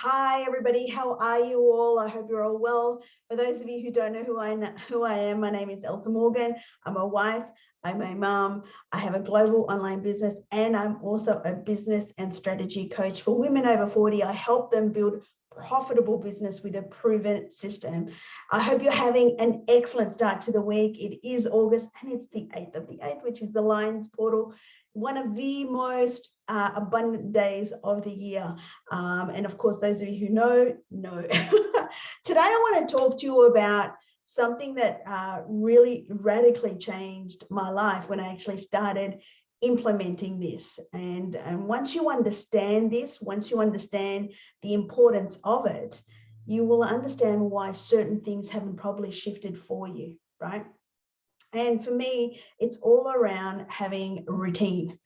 Hi, everybody. How are you all? I hope you're all well. For those of you who don't know who I am, my name is Elsa Morgan. I'm a wife. I'm a mom. I have a global online business, and I'm also a business and strategy coach for women over 40. I help them build profitable business with a proven system. I hope you're having an excellent start to the week. It is August, and it's the 8th of the 8th, which is the Lions portal, one of the most abundant days of the year. And of course, those of you who know. Today, I want to talk to you about something that really radically changed my life when I actually started implementing this. And once you understand this, once you understand the importance of it, you will understand why certain things haven't probably shifted for you, right? And for me, it's all around having a routine.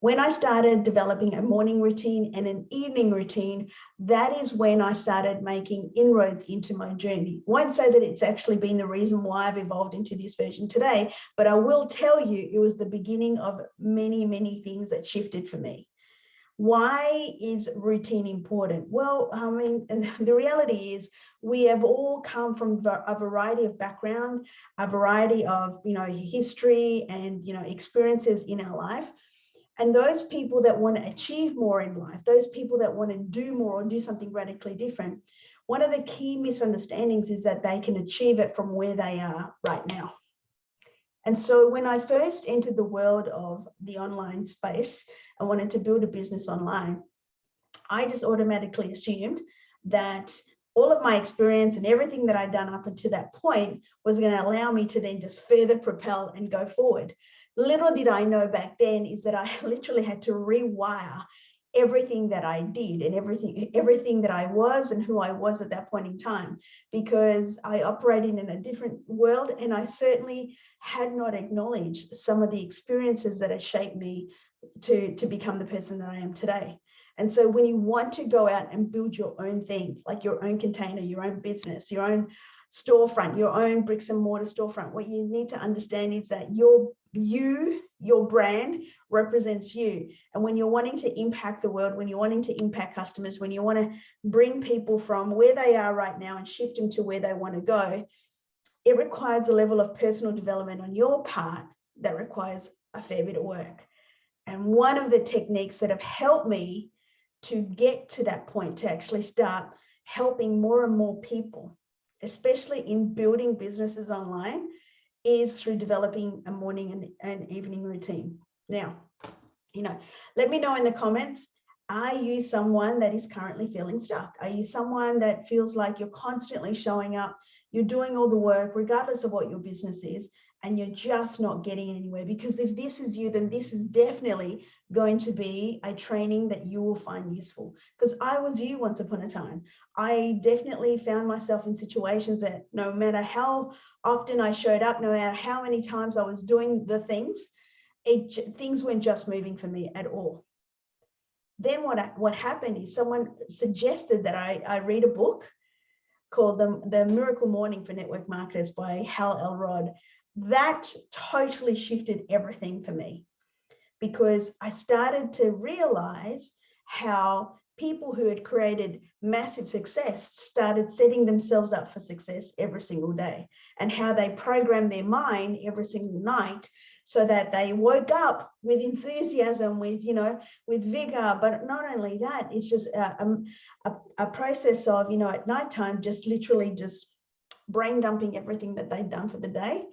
When I started developing a morning routine and an evening routine, that is when I started making inroads into my journey. I won't say that it's actually been the reason why I've evolved into this version today, but I will tell you it was the beginning of many, many things that shifted for me. Why is routine important? Well, I mean, the reality is we have all come from a variety of background, a variety of, history and, experiences in our life. And those people that want to achieve more in life, those people that want to do more or do something radically different, one of the key misunderstandings is that they can achieve it from where they are right now. And so when I first entered the world of the online space and wanted to build a business online, I just automatically assumed that all of my experience and everything that I'd done up until that point was going to allow me to then just further propel and go forward. Little did I know back then is that I literally had to rewire everything that I did and everything that I was and who I was at that point in time, because I operated in a different world and I certainly had not acknowledged some of the experiences that had shaped me to become the person that I am today. And so when you want to go out and build your own thing, like your own container, your own business, your own storefront, your own bricks and mortar storefront, what you need to understand is that your brand represents you. And when you're wanting to impact the world, when you're wanting to impact customers, when you want to bring people from where they are right now and shift them to where they want to go, it requires a level of personal development on your part that requires a fair bit of work. And one of the techniques that have helped me to get to that point, to actually start helping more and more people, especially in building businesses online, is through developing a morning and evening routine. Now, let me know in the comments, are you someone that is currently feeling stuck? Are you someone that feels like you're constantly showing up, you're doing all the work, regardless of what your business is, and you're just not getting anywhere? Because if this is you, then this is definitely going to be a training that you will find useful. Because I was you once upon a time. I definitely found myself in situations that no matter how often I showed up, no matter how many times I was doing the things, things weren't just moving for me at all. Then what happened is someone suggested that I read a book called The Miracle Morning for Network Marketers by Hal Elrod. That totally shifted everything for me, because I started to realize how people who had created massive success started setting themselves up for success every single day, and how they programmed their mind every single night so that they woke up with enthusiasm, with vigor. But not only that, it's just a process of, at nighttime, just literally just brain dumping everything that they'd done for the day.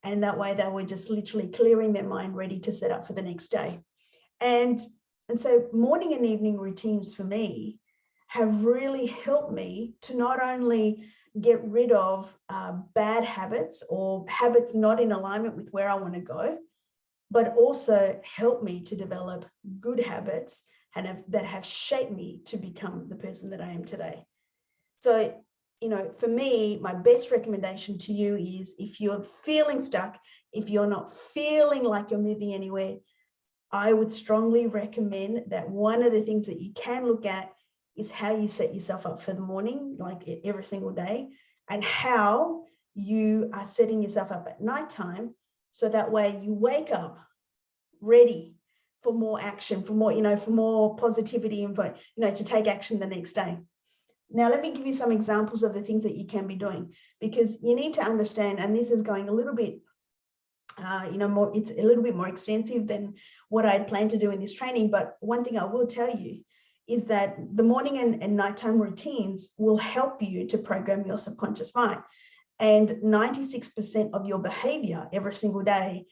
And that way they were just literally clearing their mind, ready to set up for the next day. And so morning and evening routines for me have really helped me to not only get rid of bad habits or habits not in alignment with where I want to go, but also help me to develop good habits that have shaped me to become the person that I am today. So, for me, my best recommendation to you is, if you're feeling stuck, if you're not feeling like you're moving anywhere, I would strongly recommend that one of the things that you can look at is how you set yourself up for the morning, like every single day, and how you are setting yourself up at nighttime, so that way you wake up ready for more action, for more, for more positivity and to take action the next day. Now, let me give you some examples of the things that you can be doing, because you need to understand, and this is going a little bit, it's a little bit more extensive than what I had planned to do in this training. But one thing I will tell you is that the morning and nighttime routines will help you to program your subconscious mind. And 96% of your behavior every single day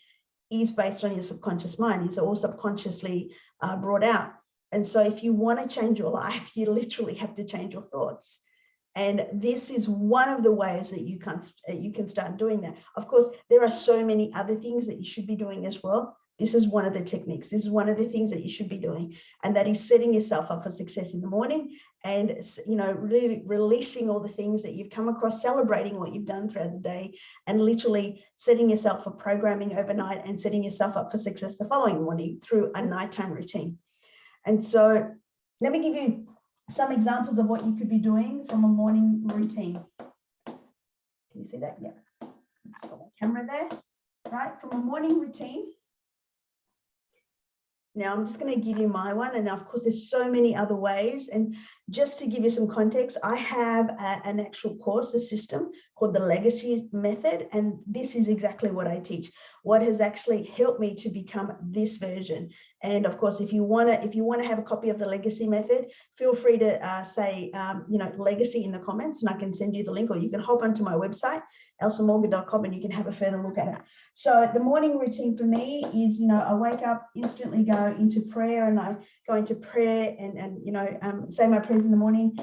is based on your subconscious mind. It's all subconsciously brought out. And so if you want to change your life, you literally have to change your thoughts. And this is one of the ways that you can start doing that. Of course, there are so many other things that you should be doing as well. This is one of the techniques. This is one of the things that you should be doing. And that is setting yourself up for success in the morning and, really releasing all the things that you've come across, celebrating what you've done throughout the day, and literally setting yourself for programming overnight and setting yourself up for success the following morning through a nighttime routine. And so let me give you some examples of what you could be doing from a morning routine. Can you see that? Yeah. Just got my camera there, right? From a morning routine. Now, I'm just going to give you my one. And of course, there's so many other ways. And just to give you some context, I have an actual course, a system called the Legacy Method. And this is exactly what I teach, what has actually helped me to become this version. And of course, if you want to have a copy of the Legacy Method, feel free to say, Legacy in the comments, and I can send you the link, or you can hop onto my website, elsamorgan.com, and you can have a further look at it. So the morning routine for me is, I wake up, instantly go into prayer, and I go into prayer and say my prayers in the morning.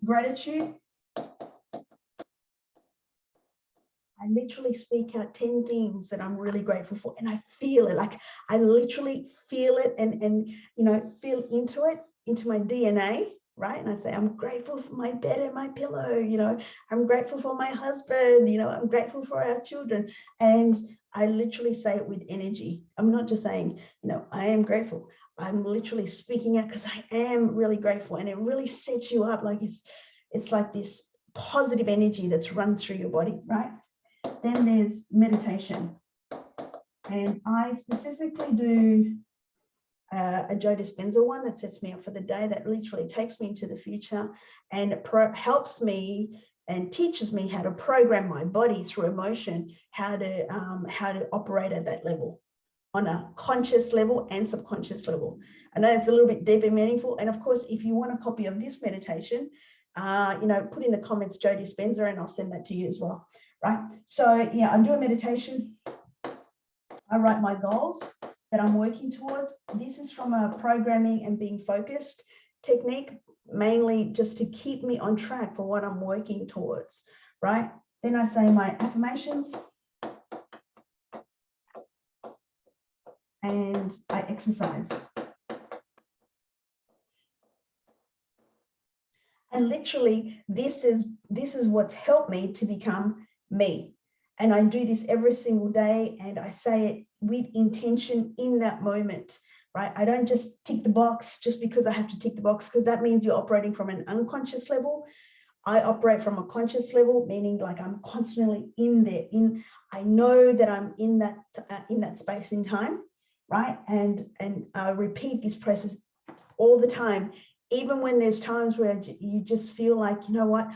Gratitude. I literally speak out 10 things that I'm really grateful for, and I feel it. Like I literally feel it and feel into it, into my DNA, right? And I say, I'm grateful for my bed and my pillow, I'm grateful for my husband, I'm grateful for our children. And I literally say it with energy. I'm not just saying, I am grateful. I'm literally speaking out because I am really grateful, and it really sets you up. Like it's like this positive energy that's run through your body, right? Then there's meditation, and I specifically do a Joe Dispenza one that sets me up for the day, that literally takes me into the future and helps me and teaches me how to program my body through emotion, how to operate at that level, on a conscious level and subconscious level. I know it's a little bit deep and meaningful. And of course, if you want a copy of this meditation, put in the comments Joe Dispenza, and I'll send that to you as well. Right. So yeah, I do a meditation. I write my goals that I'm working towards. This is from a programming and being focused technique, mainly just to keep me on track for what I'm working towards. Right. Then I say my affirmations. And I exercise. And literally, this is what's helped me to become me. And I do this every single day, and I say it with intention in that moment, right? I don't just tick the box just because I have to tick the box, because that means you're operating from an unconscious level. I operate from a conscious level, meaning like I'm constantly in there. I know that I'm in that space in time, right? And I repeat this process all the time, even when there's times where you just feel like, you know what,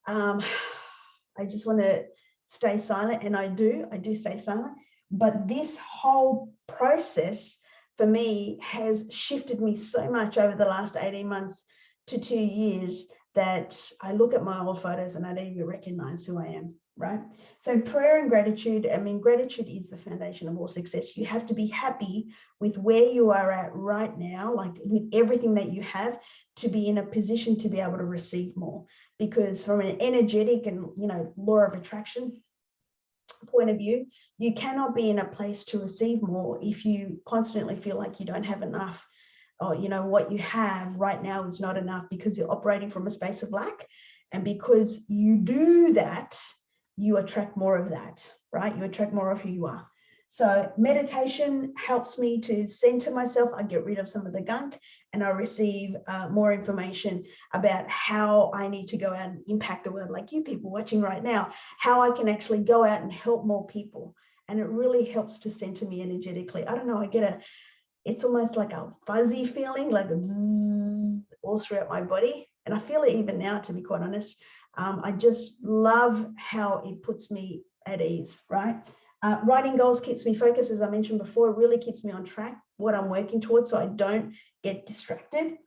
I just want to stay silent, and I do stay silent. But this whole process for me has shifted me so much over the last 18 months to 2 years that I look at my old photos and I don't even recognize who I am, right? So prayer and gratitude, gratitude is the foundation of all success. You have to be happy with where you are at right now, like with everything that you have, to be in a position to be able to receive more. Because from an energetic and, law of attraction point of view, you cannot be in a place to receive more if you constantly feel like you don't have enough, or what you have right now is not enough, because you're operating from a space of lack. And because you do that, you attract more of that, right? You attract more of who you are. So meditation helps me to center myself. I get rid of some of the gunk, and I receive more information about how I need to go out and impact the world, like you people watching right now, how I can actually go out and help more people. And it really helps to center me energetically. I don't know, it's almost like a fuzzy feeling, like a bzzz all throughout my body, And I feel it even now, to be quite honest. I just love how it puts me at ease, right? Writing goals keeps me focused, as I mentioned before. It really keeps me on track, what I'm working towards, so I don't get distracted.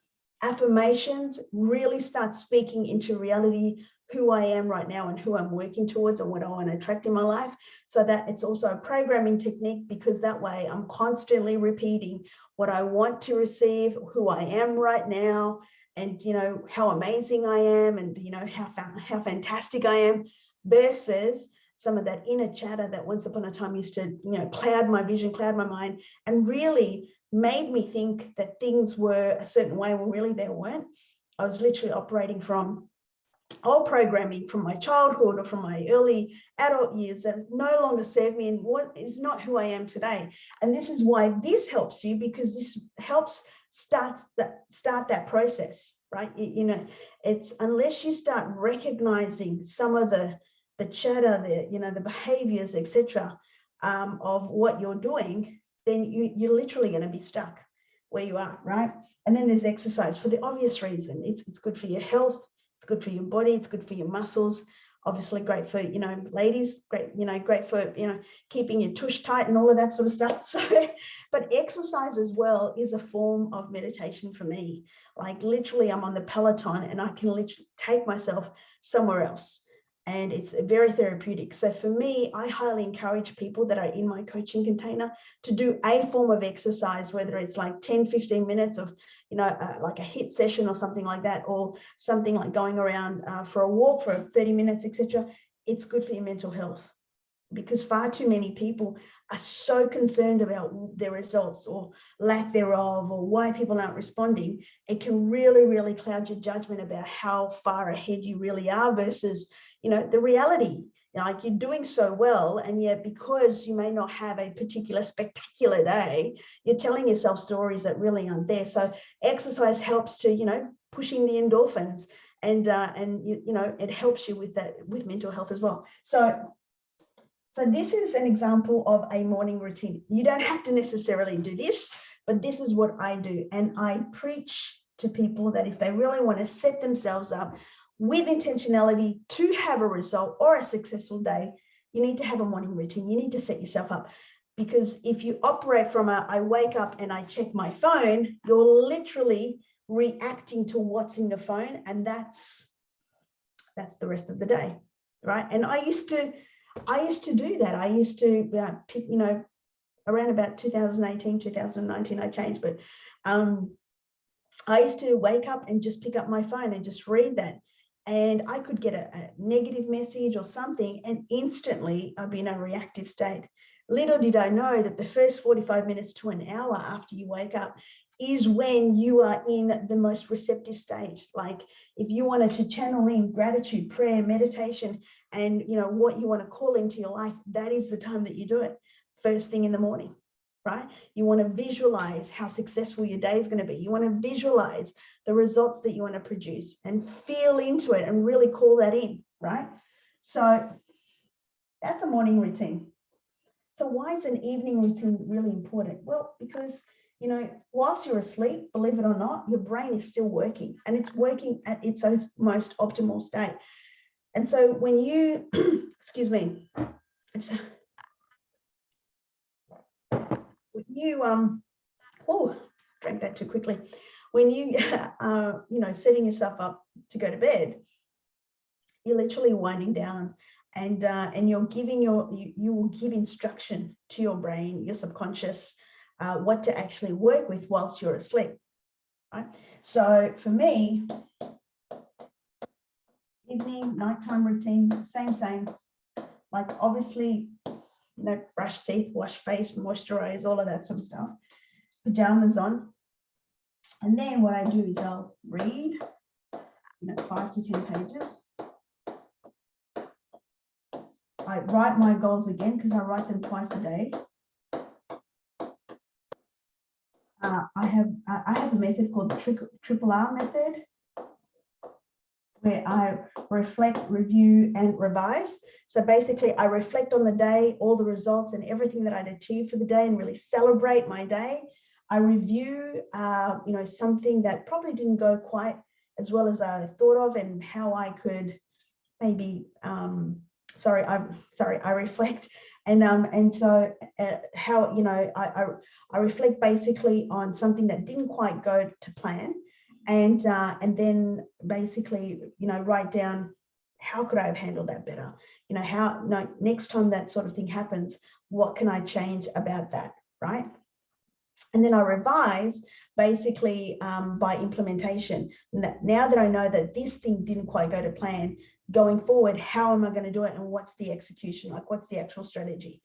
Affirmations really start speaking into reality, who I am right now and who I'm working towards and what I want to attract in my life. So that it's also a programming technique, because that way I'm constantly repeating what I want to receive, who I am right now, and how amazing I am, and how fantastic I am, versus some of that inner chatter that once upon a time used to cloud my vision, cloud my mind, and really made me think that things were a certain way when really they weren't. I was literally operating from old programming from my childhood or from my early adult years that no longer serve me and what is not who I am today. And this is why this helps you, because this helps start that process, right? It's unless you start recognizing some of the chatter, the behaviors, etc., of what you're doing, then you're literally going to be stuck where you are, right? And then there's exercise for the obvious reason. It's good for your health. It's good for your body. It's good for your muscles. Obviously great for, ladies, great for, keeping your tush tight and all of that sort of stuff. So, but exercise as well is a form of meditation for me. Like literally I'm on the Peloton and I can literally take myself somewhere else. And it's very therapeutic. So for me, I highly encourage people that are in my coaching container to do a form of exercise, whether it's like 10, 15 minutes of, like a HIIT session or something like that, or something like going around for a walk for 30 minutes, etc. It's good for your mental health, because far too many people are so concerned about their results or lack thereof, or why people aren't responding. It can really, really cloud your judgment about how far ahead you really are versus, the reality. Like you're doing so well, and yet because you may not have a particular spectacular day, you're telling yourself stories that really aren't there. So exercise helps to, pushing the endorphins, and it helps you with that, with mental health as well. So this is an example of a morning routine. You don't have to necessarily do this, but this is what I do. And I preach to people that if they really want to set themselves up with intentionality to have a result or a successful day, you need to have a morning routine. You need to set yourself up. Because if you operate from I wake up and I check my phone, you're literally reacting to what's in the phone. And that's the rest of the day, right? And I used to do that. I used to pick, around about 2018, 2019, I changed, but I used to wake up and just pick up my phone and just read that. And I could get a negative message or something, and instantly I'd be in a reactive state. Little did I know that the first 45 minutes to an hour after you wake up is when you are in the most receptive state. Like if you wanted to channel in gratitude, prayer, meditation, and what you want to call into your life, that is the time that you do it, first thing in the morning, right? You want to visualize how successful your day is going to be. You want to visualize the results that you want to produce and feel into it and really call that in, right? So that's a morning routine. So why is an evening routine really important? Well, because whilst you're asleep, believe it or not, your brain is still working, and it's working at its most optimal state. And so when you, excuse me, when you, drank that too quickly. When you, setting yourself up to go to bed, you're literally winding down, and you're giving you will give instruction to your brain, your subconscious, what to actually work with whilst you're asleep, right? So for me, evening, nighttime routine, same. Like obviously, brush teeth, wash face, moisturize, all of that sort of stuff. Pajamas on. And then what I do is I'll read, 5 to 10 pages. I write my goals again, because I write them twice a day. I have a method called the triple R method, where I reflect, review, and revise. So basically, I reflect on the day, all the results and everything that I'd achieved for the day, and really celebrate my day. I review, something that probably didn't go quite, as well as I thought of, and how I could maybe I reflect, and so how, you know, I reflect basically on something that didn't quite go to plan, and then basically, you know, write down how could I have handled that better, you know, how, no, next time that sort of thing happens, what can I change about that, right? And then I revise basically by implementation. Now that I know that this thing didn't quite go to plan, going forward, how am I going to do it, and what's the execution, like what's the actual strategy?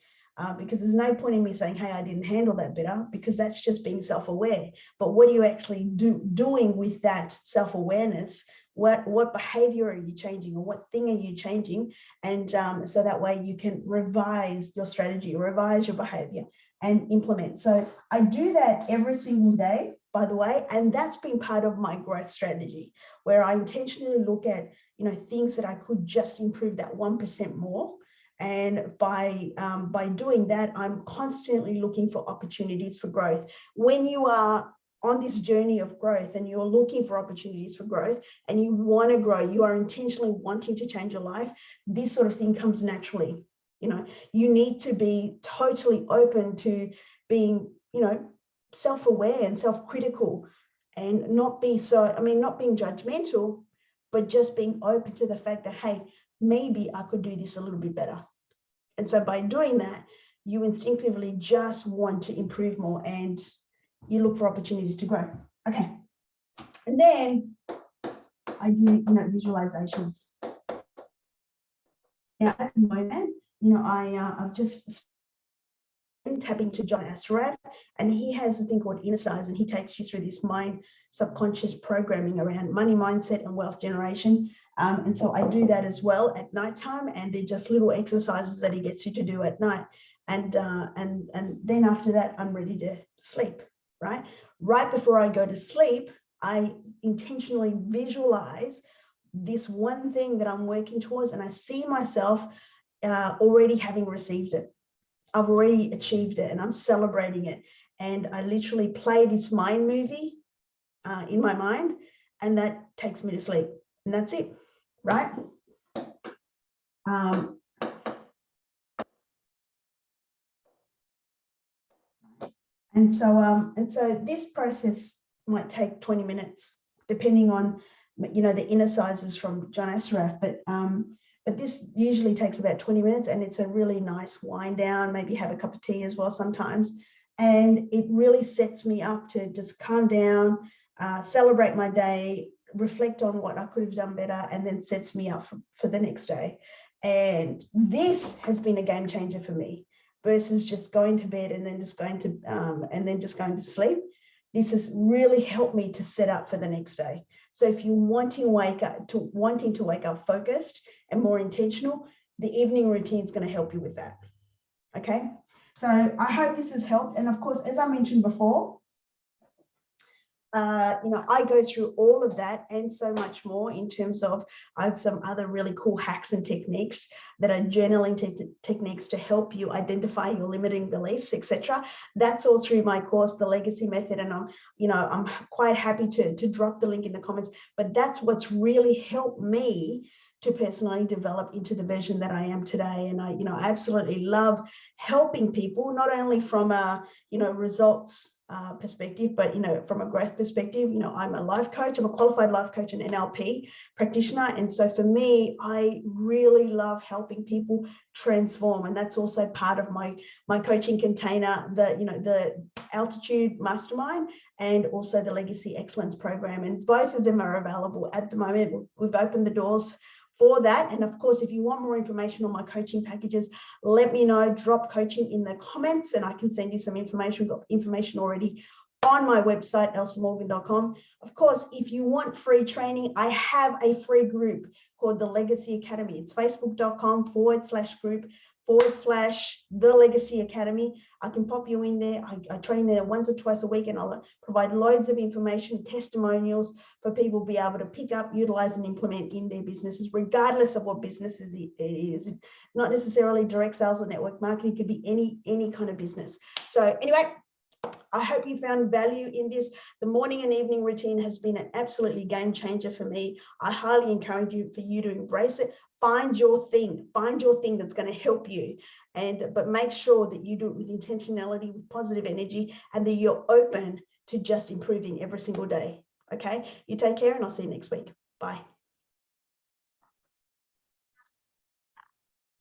Because there's no point in me saying, hey, I didn't handle that better, because that's just being self-aware. But what are you actually doing with that self-awareness? What behavior are you changing, or what thing are you changing? And so that way you can revise your strategy, revise your behavior, and implement. So I do that every single day, by the way, and that's been part of my growth strategy, where I intentionally look at, you know, things that I could just improve that 1% more. And by doing that, I'm constantly looking for opportunities for growth. When you are on this journey of growth and you're looking for opportunities for growth and you want to grow, you are intentionally wanting to change your life, this sort of thing comes naturally. You know, you need to be totally open to being, you know, self-aware and self-critical, and not be so, I mean, not being judgmental, but just being open to the fact that, hey, maybe I could do this a little bit better. And so by doing that, you instinctively just want to improve more, and you look for opportunities to grow. Okay. And then I do, you know, visualizations. Now, at the moment, you know, I've just tapping to John Assaraf, and he has a thing called Inner Size, and he takes you through this mind subconscious programming around money mindset and wealth generation. And so I do that as well at nighttime, and they're just little exercises that he gets you to do at night. And then after that, I'm ready to sleep, right? Right before I go to sleep, I intentionally visualize this one thing that I'm working towards, and I see myself already having received it. I've already achieved it, and I'm celebrating it. And I literally play this mind movie in my mind, and that takes me to sleep. And that's it, right? And so this process might take 20 minutes, depending on, you know, the inner sizes from John Assaraf, but this usually takes about 20 minutes, and it's a really nice wind down, maybe have a cup of tea as well sometimes. And it really sets me up to just calm down, celebrate my day, reflect on what I could have done better, and then sets me up for the next day. And this has been a game changer for me, versus just going to bed and then just going to sleep. This has really helped me to set up for the next day. So if you're wanting to wake up focused and more intentional, the evening routine is going to help you with that. Okay, so I hope this has helped. And of course, as I mentioned before, you know, I go through all of that and so much more in terms of, I have some other really cool hacks and techniques that are journaling techniques to help you identify your limiting beliefs, etc. That's all through my course, The Legacy Method. And I'm quite happy to drop the link in the comments, but that's what's really helped me to personally develop into the version that I am today. And I absolutely love helping people, not only from a, results perspective, but from a growth perspective. I'm a life coach, I'm a qualified life coach and NLP practitioner, and so for me, I really love helping people transform. And that's also part of my coaching container, the Altitude Mastermind and also the Legacy Excellence Program, and both of them are available at the moment. We've opened the doors for that. And of course, if you want more information on my coaching packages, let me know, drop coaching in the comments and I can send you some information. We've got information already on my website, elsamorgan.com. Of course, if you want free training, I have a free group called the Legacy Academy. It's facebook.com/group/The Legacy Academy. I can pop you in there. I train there once or twice a week, and I'll provide loads of information, testimonials for people to be able to pick up, utilize, and implement in their businesses, regardless of what business it is. Not necessarily direct sales or network marketing, it could be any kind of business. So anyway, I hope you found value in this. The morning and evening routine has been an absolutely game changer for me. I highly encourage you for you to embrace it. Find your thing that's going to help you, but make sure that you do it with intentionality, with positive energy, and that you're open to just improving every single day. Okay, you take care, and I'll see you next week. Bye.